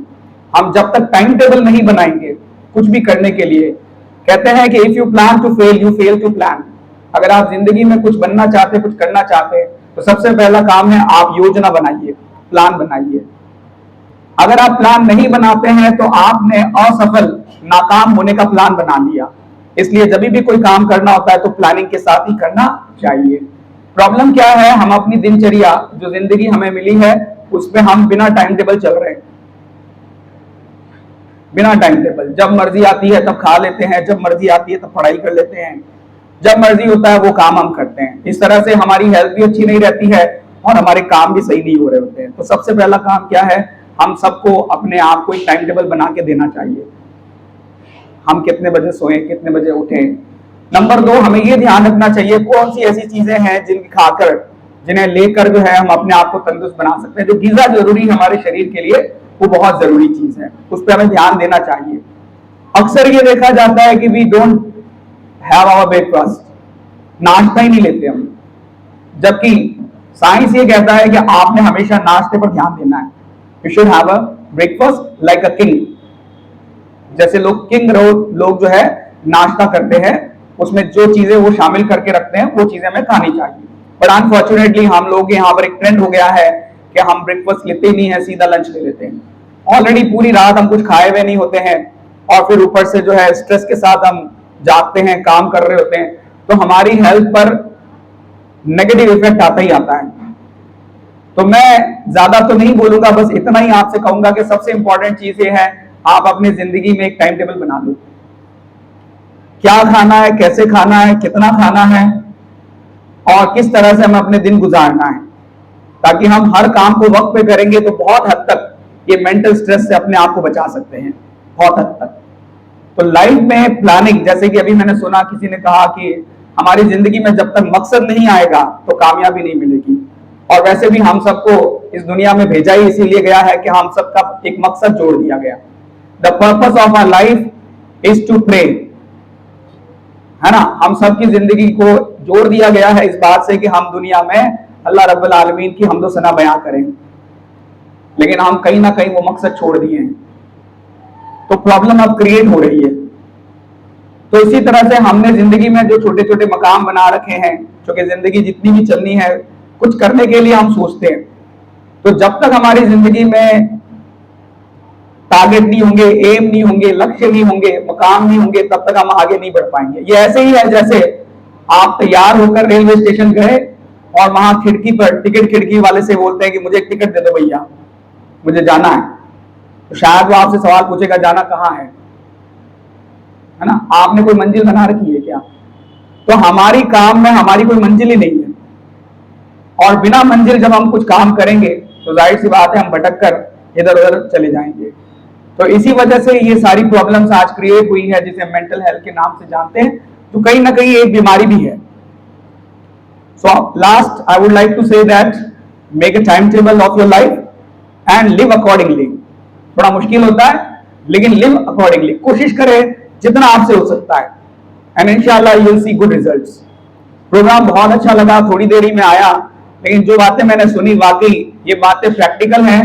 हम जब तक टाइम टेबल नहीं बनाएंगे कुछ भी करने के लिए, कहते हैं कि if you plan to fail you fail to plan. अगर आप जिंदगी में कुछ बनना चाहते, कुछ करना चाहते, तो सबसे पहला काम है आप योजना बनाइए, प्लान बनाइए. अगर आप प्लान नहीं बनाते हैं तो आपने असफल, नाकाम होने का प्लान बना लिया. इसलिए जब भी कोई काम करना होता है तो प्लानिंग के साथ ही करना चाहिए. प्रॉब्लम क्या है, हम अपनी दिनचर्या, जो जिंदगी हमें मिली है, उसमें हम बिना टाइम टेबल चल रहे हैं. बिना टाइम टेबल, जब मर्जी आती है तब खा लेते हैं, जब मर्जी आती है तब पढ़ाई कर लेते हैं, जब मर्जी होता है वो काम हम करते हैं. इस तरह से हमारी हेल्थ भी अच्छी नहीं रहती है और हमारे काम भी सही नहीं हो रहे होते हैं. तो सबसे पहला काम क्या है, हम सबको अपने आप को एक टाइम टेबल बना के देना चाहिए. हम कितने बजे सोएं, कितने बजे उठें. नंबर दो, हमें ये ध्यान रखना चाहिए कौन सी ऐसी चीजें हैं जिनकी खाकर, जिन्हें लेकर जो है हम अपने आप को तंदुरुस्त बना सकते हैं. जो ग़िज़ा जरूरी है हमारे शरीर के लिए, वो बहुत जरूरी चीज है, उस पर हमें ध्यान देना चाहिए. अक्सर ये देखा जाता है कि we don't have our breakfast, नाश्ता ही नहीं लेते हम, जबकि साइंस ये कहता है कि आपने हमेशा नाश्ते पर ध्यान देना है. You should have a breakfast like a king. जैसे किंग लोग जो है नाश्ता करते हैं, उसमें जो चीजें वो शामिल करके रखते हैं वो चीजें हमें खानी चाहिए. बट अनफॉर्चुनेटली हम लोग यहाँ पर एक ट्रेंड हो गया है कि हम ब्रेकफास्ट लेते ही नहीं है, सीधा लंच ले लेते हैं. ऑलरेडी पूरी रात हम कुछ खाए हुए नहीं होते हैं और फिर ऊपर से जो है स्ट्रेस के साथ हम जागते हैं, काम कर रहे होते हैं, तो हमारी हेल्थ पर नेगेटिव इफेक्ट आता ही आता है. तो मैं ज्यादा तो नहीं बोलूंगा, बस इतना ही आपसे कहूंगा कि सबसे इंपॉर्टेंट चीज ये है, आप अपनी जिंदगी में एक टाइम टेबल बना लो. क्या खाना है, कैसे खाना है, कितना खाना है और किस तरह से हमें अपने दिन गुजारना है, ताकि हम हर काम को वक्त पे करेंगे तो बहुत हद तक ये मेंटल स्ट्रेस से अपने आप को बचा सकते हैं, बहुत हद तक. तो लाइफ में प्लानिंग, जैसे कि अभी मैंने सुना किसी ने कहा कि हमारी जिंदगी में जब तक मकसद नहीं आएगा तो कामयाबी नहीं मिलेगी. और वैसे भी हम सबको इस दुनिया में भेजा ही इसीलिए गया है कि हम सबका एक मकसद जोड़ दिया गया. The purpose of our life is to pray. है ना। हम सबकी जिंदगी को जोड़ दिया गया है इस बात से कि हम दुनिया में अल्लाह रब्बुल आलमीन की हम्दो सना बयां करें, लेकिन हम कहीं ना कहीं वो मकसद छोड़ दिए हैं, तो प्रॉब्लम अब क्रिएट हो रही है। तो इसी तरह से हमने जिंदगी में जो छोटे छोटे मकाम बना रखे हैं, क्योंकि जिंदगी जितनी भी चलनी है कुछ करने के लिए हम सोचते हैं, तो जब तक हमारी जिंदगी में टारगेट नहीं होंगे, एम नहीं होंगे, लक्ष्य नहीं होंगे, मकाम नहीं होंगे, तब तक हम आगे नहीं बढ़ पाएंगे। ये ऐसे ही है जैसे आप तैयार होकर रेलवे स्टेशन गए और वहां खिड़की पर टिकट खिड़की वाले से बोलते हैं कि मुझे एक टिकट दे दो भैया, मुझे जाना है, तो शायद वो आपसे सवाल पूछेगा जाना कहाँ है ना। आपने कोई मंजिल बना रखी है क्या? तो हमारी काम में हमारी कोई मंजिल ही नहीं है, और बिना मंजिल जब हम कुछ काम करेंगे तो जाहिर सी बात है हम भटक कर इधर उधर चले जाएंगे। तो इसी वजह से ये सारी प्रॉब्लम्स आज क्रिएट हुई है, जिसे मेंटल हेल्थ के नाम से जानते हैं, जो कहीं ना कहीं एक बीमारी भी है। So last I would like to say that make a time table of your life and live accordingly. थोड़ा मुश्किल होता है लेकिन लिव अकॉर्डिंगली, कोशिश करें जितना आपसे हो सकता है, एंड इंशाल्लाह you will see good results. Program बहुत अच्छा लगा, थोड़ी देर ही में आया, लेकिन जो बातें मैंने सुनी वाकई ये बातें प्रैक्टिकल हैं।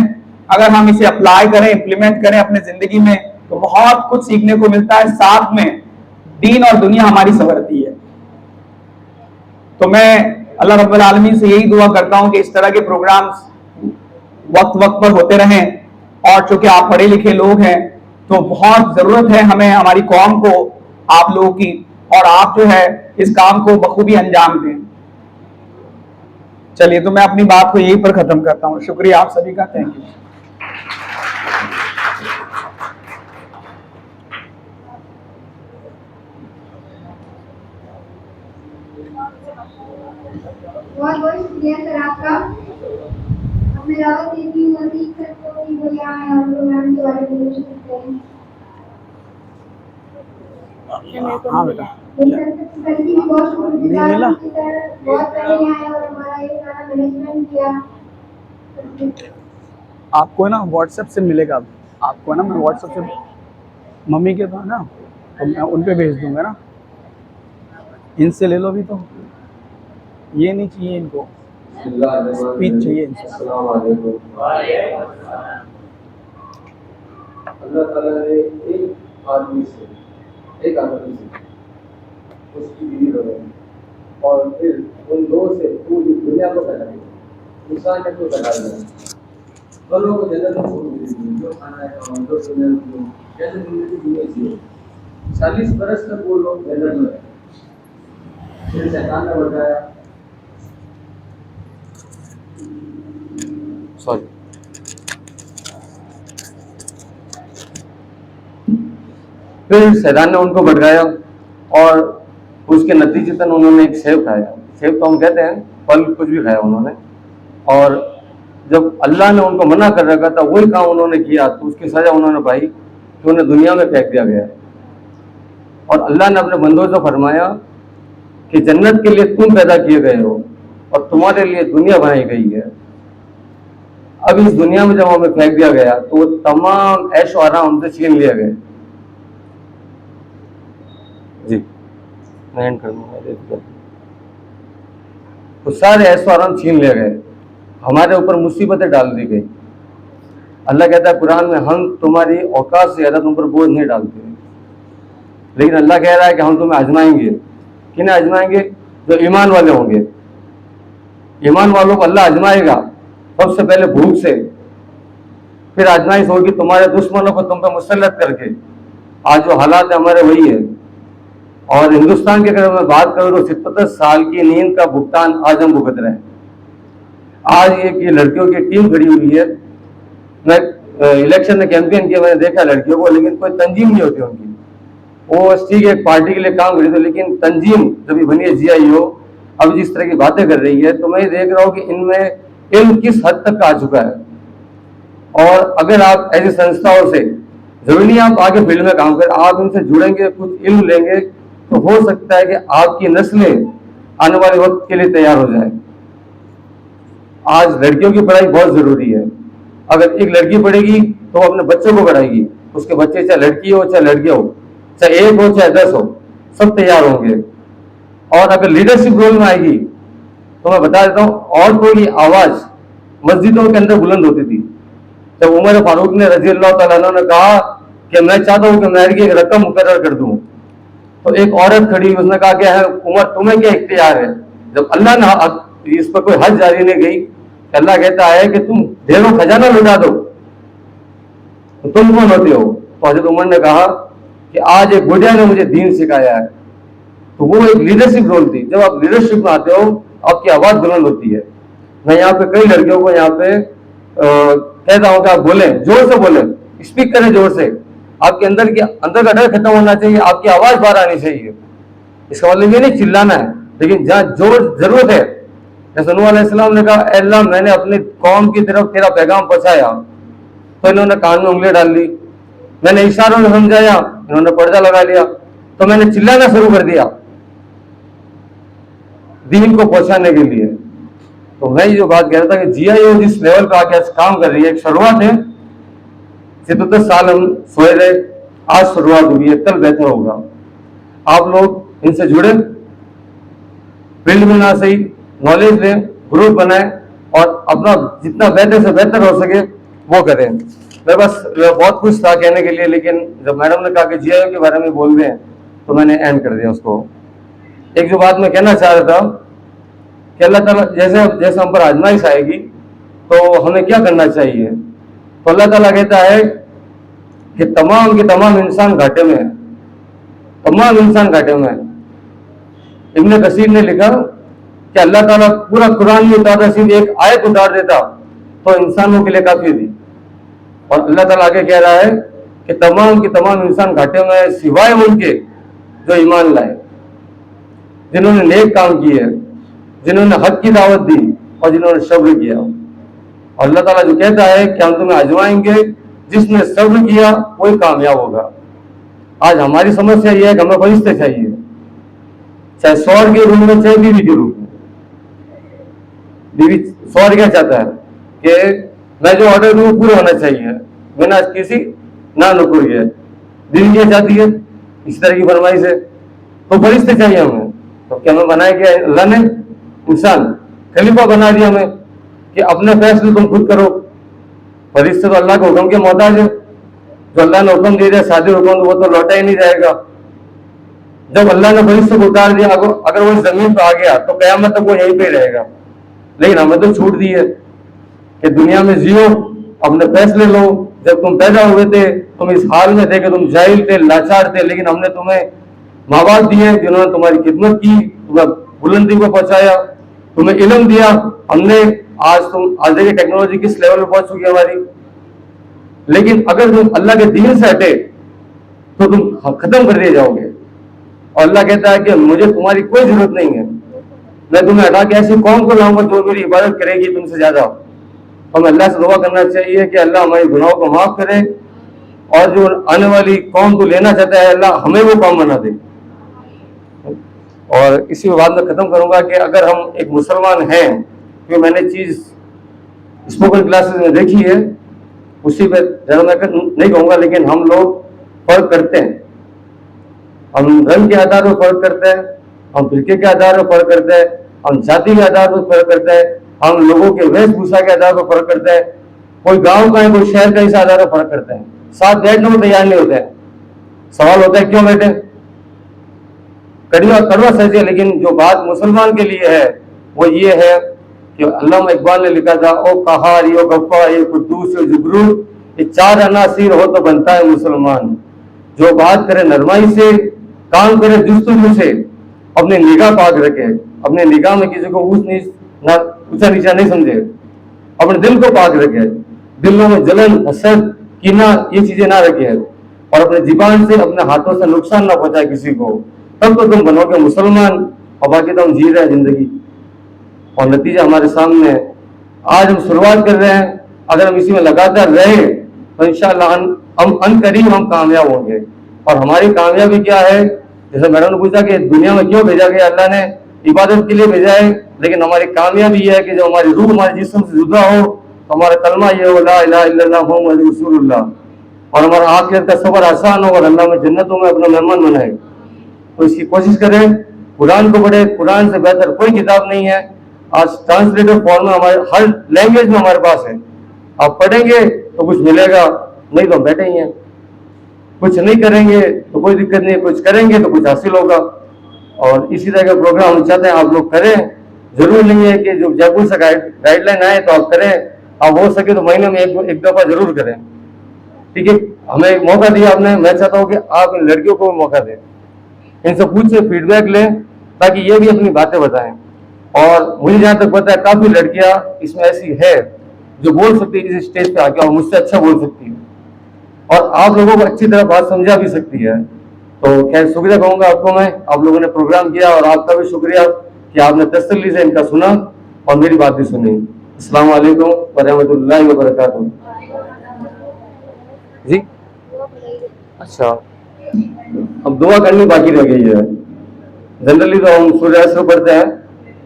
अगर हम इसे अप्लाई करें, इंप्लीमेंट करें अपने जिंदगी में, तो बहुत कुछ सीखने को मिलता है, साथ में दीन और दुनिया हमारी संवरती है। तो मैं अल्लाह रब्बुल आलमीन से यही दुआ करता हूं कि इस तरह के प्रोग्राम्स वक्त वक्त पर होते रहें, और चूंकि आप पढ़े लिखे लोग हैं तो बहुत जरूरत है हमें, हमारी कौम को, आप लोगों की, और आप जो है इस काम को बखूबी अंजाम दें। चलिए, तो मैं अपनी बात को यहीं पर खत्म करता हूँ। शुक्रिया आप सभी का, थैंक यू। बहुत बहुत शुक्रिया सर आपका। अब मैं दावत देती हूँ अतीक सर को कि वो यहाँ आए और प्रोग्राम के बारे में कुछ करें। हाँ बेटा, सर की भी बहुत शुक्रगुजार हूँ कि सर बहुत पहले यहाँ आए और हमारा ये सारा मैनेजमेंट किया। आपको है ना व्हाट्सएप से मिलेगा, आपको है ना, मैं व्हाट्सएप से मम्मी के तो है ना, तो मैं उन पे भेज दूंगा ना। इनसे ले लो भी, तो ये नहीं चाहिए इनको, स्पीच चाहिए इनसे। अल्लाह ताला ने एक आदमी से उसकी बीवी बनाई, और फिर उन दो से पूरी दुनिया को फैला दिया, इंसानियत को फैला दिया। तो लोगों को जन्नत में छोड़ दी, जो खाना है जो सुनने को जैसे जिंदगी जीने चाहिए। 40 बरस तक वो लोग जन्नत में रहे, फिर शैतान ने बताया, सॉरी, फिर शैतान ने उनको भटकाया, और उसके नतीजतन उन्होंने एक सेब खाया। सेब तो हम कहते हैं, फल कुछ भी खाया उन्होंने, और जब अल्लाह ने उनको मना कर रखा था वही काम उन्होंने किया, तो उसकी सजा उन्होंने पाई कि उन्हें दुनिया में फेंक दिया गया। और अल्लाह ने अपने बंदों से फरमाया कि जन्नत के लिए तुम पैदा किए गए हो और तुम्हारे लिए दुनिया बनाई गई है। अब इस दुनिया में जब हमें फेंक दिया गया तो वो तमाम ऐश और आराम हमसे छीन लिए गए। जी, मैं एंड कर दूंगा। तो सारे ऐश और आराम छीन लिए गए, हमारे ऊपर मुसीबतें डाल दी गई। अल्लाह कहता है कुरान में, हम तुम्हारी औकात से ज़्यादा तुम पर बोझ नहीं डालते, लेकिन अल्लाह कह रहा है कि हम तुम्हें आजमाएंगे। किन्हें आजमाएंगे? जो ईमान वाले होंगे। ईमान वालों को अल्लाह आजमाएगा, सबसे पहले भूख से, फिर आजमाइश होगी तुम्हारे दुश्मनों को तुम पर मुसल्लत करके। आज जो हालात है हमारे वही है। और हिंदुस्तान की अगर मैं बात करूँ तो 77 साल की नींद का भुगतान आज हम भुगत रहे हैं। आज एक ये लड़कियों की टीम खड़ी हुई है। मैं इलेक्शन में कैंपेन किया, मैंने देखा लड़कियों को, लेकिन कोई तंजीम नहीं होती उनकी। वो ठीक है एक पार्टी के लिए काम करी थी, लेकिन तंजीम जब भी बनी है GIO, अब जिस तरह की बातें कर रही है, तो मैं ये देख रहा हूँ कि इनमें इल्म किस हद तक आ चुका है। और अगर आप ऐसी संस्थाओं से, जरूरी नहीं आप आगे फील्ड में काम करें, आप इनसे जुड़ेंगे, कुछ इल्म लेंगे, तो हो सकता है कि आपकी नस्लें आने वाले वक्त के लिए तैयार हो जाए। आज लड़कियों की पढ़ाई बहुत जरूरी है। अगर एक लड़की पढ़ेगी तो वो अपने बच्चों को पढ़ाएगी, उसके बच्चे चाहे लड़की हो चाहे लड़के हो, चाहे 1 हो चाहे 10 हो, सब तैयार होंगे। और अगर लीडरशिप रोल में आएगी तो मैं बता देता हूँ, औरतों की आवाज मस्जिदों के अंदर बुलंद होती थी। जब उमर फारूक ने रजी अल्लाह तआला अन्हु ने कहा कि मैं चाहता हूँ कि मेहर की एक रकम मुकर्रर कर दूं, तो एक औरत खड़ी, उसने कहा कि है उमर तुम्हें क्या इख्तियार है। जब अल्लाह ने इस पर कोई हद जारी नहीं गई, अल्लाह कहता है कि तुम ढेरों खजाना लुटा दो, तो तुम कौन होते हो। तो हजरत उमर ने कहा कि आज एक बुढ़िया ने मुझे दीन सिखाया है। तो वो एक लीडरशिप रोल थी। जब आप लीडरशिप में आते हो आपकी आवाज बुलंद होती है। मैं यहाँ पे कई लड़कियों को यहाँ पे कहता हूँ कि आप बोले, जोर से बोले, स्पीक करें जोर से। आपके अंदर का डर खत्म होना चाहिए, आपकी आवाज बाहर आनी चाहिए। इसका मतलब ये नहीं चिल्लाना है, लेकिन जहाँ जोर जरूरत है, जैसे नूह अलैहिस्सलाम ने कहा अल्लाह मैंने अपनी कौम की तरफ तेरा पैगाम पहुंचाया, तो इन्होंने कान में उंगली डाल ली। मैंने इशारों में समझाया, इन्होंने पर्दा लगा लिया। तो मैंने चिल्लाना शुरू कर दिया दीन को पहुंचाने के लिए। तो मैं ये जो बात कह रहा था कि जीआईओ जिस लेवल पे आके काम कर रही है, एक शुरुआत है। 77 साल हम सोए रहे, आज शुरुआत हुई है, कल बेहतर होगा। आप लोग इनसे जुड़े, फील्ड में ना सही नॉलेज लें, ग्रुप बनाएं और अपना जितना बेहतर से बेहतर हो सके वो करें। मैं बस बहुत कुछ था कहने के लिए, लेकिन जब मैडम ने कहा कि जीआईओ के बारे में बोल रहे हैं तो मैंने एंड कर दिया उसको। एक जो बात मैं कहना चाह रहा था कि अल्लाह ताला जैसे जैसे हम पर आजमाइश आएगी तो हमें क्या करना चाहिए। तो अल्लाह ताला कहता है कि तमाम के तमाम इंसान घाटे में है, तमाम इंसान घाटे में है। इब्न कसीर ने लिखा कि अल्लाह ताला पूरा कुरान में उतारता, सिर्फ एक आयत उतार देता तो इंसानों के लिए काफी थी। और अल्लाह ताला आगे कह रहा है कि तमाम के तमाम इंसान घाटे में है, सिवाय उनके जो ईमान लाए, जिन्होंने नेक काम किए, जिन्होंने हक की दावत दी और जिन्होंने सब्र किया। और अल्लाह ताला जो कहता है कि हम तुम्हें आजमाएंगे, जिसने सब्र किया वही कामयाब होगा। आज हमारी समस्या यह है कि हमें फरिश्ते चाहिए, चाहे सौर के रूप में चाहे बीवी के रूप में। बीवी सौर क्या चाहता है कि मैं जो ऑर्डर दूं पूरा होना चाहिए बिना किसी ना नुकुर के। बीवी क्या चाहती है, इस तरह की फरमाइश है। तो फरिश्ते चाहिए हमें। तो क्या हमें बनाया गया अल्लाह ने इंसान खलीफा बना दिया हमें कि अपने फैसले तुम खुद करो। फरिश्ते तो अल्लाह के हुक्म के मोहताज है। जो अल्लाह ने हुक्म दे दिया शादी हुक्म, वो तो लौटा ही नहीं जाएगा। जब अल्लाह ने फरिश्ते को उतार दिया, अगर वो जमीन पर आ गया तो कयामत तक वो यहीं पे रहेगा। लेकिन हमें तो छूट दी है कि दुनिया में जियो, अपने फैसले लो। जब तुम पैदा हुए थे तुम इस हाल में थे कि तुम जाहिल थे, लाचार थे, लेकिन हमने तुम्हें माँ बाप दिए जिन्होंने तुम्हारी खिदमत की, तुम्हें बुलंदी को पहुंचाया, तुम्हें इल्म दिया हमने। आज देखिए टेक्नोलॉजी किस लेवल पर पहुंच चुकी है हमारी। लेकिन अगर तुम अल्लाह के दीन से हटे तो तुम खत्म कर दिए जाओगे। और अल्लाह कहता है कि मुझे तुम्हारी कोई जरूरत नहीं है, मैं तुम्हें हटा के ऐसी कौम को लाऊंगा जो मेरी इबादत करेगी तुमसे ज्यादा। हमें अल्लाह से दुआ करना चाहिए कि अल्लाह हमारी गुनाहों को माफ करे और जो आने वाली कौम को लेना चाहता है अल्लाह हमें वो कौम बना दे। और इसी बात में खत्म करूंगा कि अगर हम एक मुसलमान हैं, क्योंकि मैंने चीज स्पोकन क्लासेस में देखी है, उसी पे ज्यादा मैं नहीं कहूंगा, लेकिन हम लोग फर्क करते हैं। हम रंग के आधार पर फर्क करते हैं, हम फिरके के आधार पर फर्क करते हैं, हम जाति के आधार पर फर्क करते हैं, हम लोगों के वेशभूषा के आधार पर फर्क करते हैं। कोई गांव का है, कोई शहर का, इस आधार पर फर्क करते हैं। साथ बैठने को तैयार नहीं होते हैं। सवाल होता है क्यों बैठे, कड़वा सच है। लेकिन जो बात मुसलमान के लिए है वो ये है कि अल्लामा इकबाल ने लिखा था, ओ कहार, यो गफ्फार, ये कुद्दूस, यो जुबरूर, ये चार अनासीर हो तो बनता है मुसलमान। जो बात करे नरमाई से, काम करे जुस्तजू से, अपने निगाह पाक रखे, अपने निगाह में किसी को ऊंचा नीचा नहीं समझे, अपने दिल को पाक रखे, दिलों में जलन, हसद, कीना, ये चीजें ना रखे, और अपने जीबान से, अपने हाथों से नुकसान ना पहुंचाए किसी को। तब तो तुम बनोगे मुसलमान। और बाकी तो हम जी रहे हैं जिंदगी और नतीजा हमारे सामने है। आज हम शुरुआत कर रहे हैं, अगर हम इसी में लगातार रहे तो इंशाअल्लाह हम अनकरीब हम कामयाब होंगे। और हमारी कामयाबी क्या है, जैसे मैडम ने पूछा कि दुनिया में क्यों भेजा गया, अल्लाह ने इबादत के लिए भेजा है। लेकिन हमारी कामयाबी यह है कि जो हमारी रूह हमारे जिस्म से जुदा हो, तो हमारा कलमा ये हो, ला इलाहा इल्लल्लाह मुहम्मदुर रसूलुल्लाह, और हमारा आखिरत का सफर आसान हो और अल्लाह में जन्नतों में अपना मेहमान बनाए। तो इसकी कोशिश करें, कुरान को पढ़े, कुरान से बेहतर कोई किताब नहीं है। आज ट्रांसलेटर फॉर्म में हमारे हर लैंग्वेज में हमारे पास है, आप पढ़ेंगे तो कुछ मिलेगा, नहीं तो बैठे ही हैं। कुछ नहीं करेंगे तो कोई दिक्कत नहीं, कुछ करेंगे तो कुछ हासिल होगा। और इसी तरह का प्रोग्राम हम चाहते हैं आप लोग करें। जरूर नहीं है कि जो जयपुर से गाइडलाइन आए तो आप करें, आप हो सके तो महीने में एक दफा जरूर करें, ठीक है। हमें एक मौका दिया आपने, मैं चाहता हूँ कि आप इन लड़कियों को मौका दें, इनसे पूछे, फीडबैक लें, ताकि ये भी अपनी बातें बताएं। और मुझे जहाँ तक पता है काफी लड़कियां इसमें ऐसी है जो बोल सकती है इस स्टेज पे आके, और मुझसे अच्छा बोल सकती है, और आप लोगों को अच्छी तरह बात समझा भी सकती है। तो खैर शुक्रिया कहूंगा आपको मैं, आप लोगों ने प्रोग्राम किया, और आपका भी शुक्रिया कि आपने तसल्ली से इनका सुना और मेरी बात भी सुनी। अस्सलाम वालेकुम व रहमतुल्लाहि व बरकातुहू। जी अच्छा, अब दुआ करनी बाकी रह गई है। जनरली तो हम सूर्य अस्त्र पढ़ते हैं,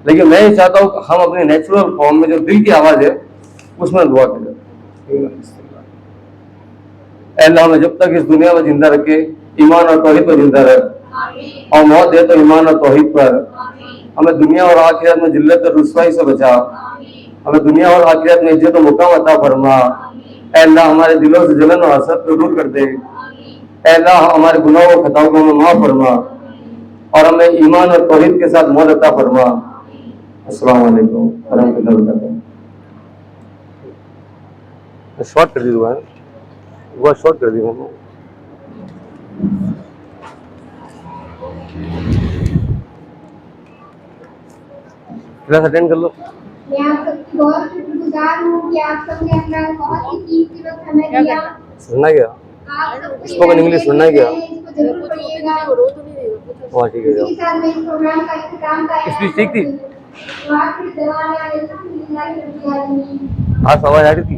लेकिन मैं ये चाहता हूँ हम अपने नेचुरल फॉर्म में जो दिल की आवाज है उसमें दुआ करें। अल्लाह हमें जब तक इस दुनिया में जिंदा रखे, ईमान और तौहीद पर जिंदा रहे, और मौत दे तो ईमान और तौहीद पर। हमें दुनिया और आखिरत में जिल्लत और रुसवाई से बचा, हमें दुनिया और आखिरत में इज्जत और मुकाम अता फरमा। अल्लाह हमारे दिलों से जलन और हसरत को दूर कर दे। अल्लाह हमारे गुनाहों और खताओं को हमें माफ फरमा, और हमें ईमान और तौहीद के साथ मौत अता फरमा। अस्सलाम वालेकुम व रहमतुल्लाहि व बरकातहू। शॉर्ट कर दी दुआ, शॉर्ट कर दी मैंने। क्लास अटेंड कर लो। मैं आप सबकी बहुत शुक्रगुजार हूँ कि आप सबने अपना बहुत ही कीमती वक्त हमें दिया। सुनना क्या? आप सबको स्पोकन इंग्लिश सुनना क्या? इसको जरूर पढ़िएगा। हाँ ठीक है इसी के साथ मैं इस प्रोग्राम का इख्तिताम का स्पीच ठीक थी? तो आखिरी दवाना अल्हम्दुलिल्लाह रब्बिल आलमीन। हाँ आवाज आ रही थी।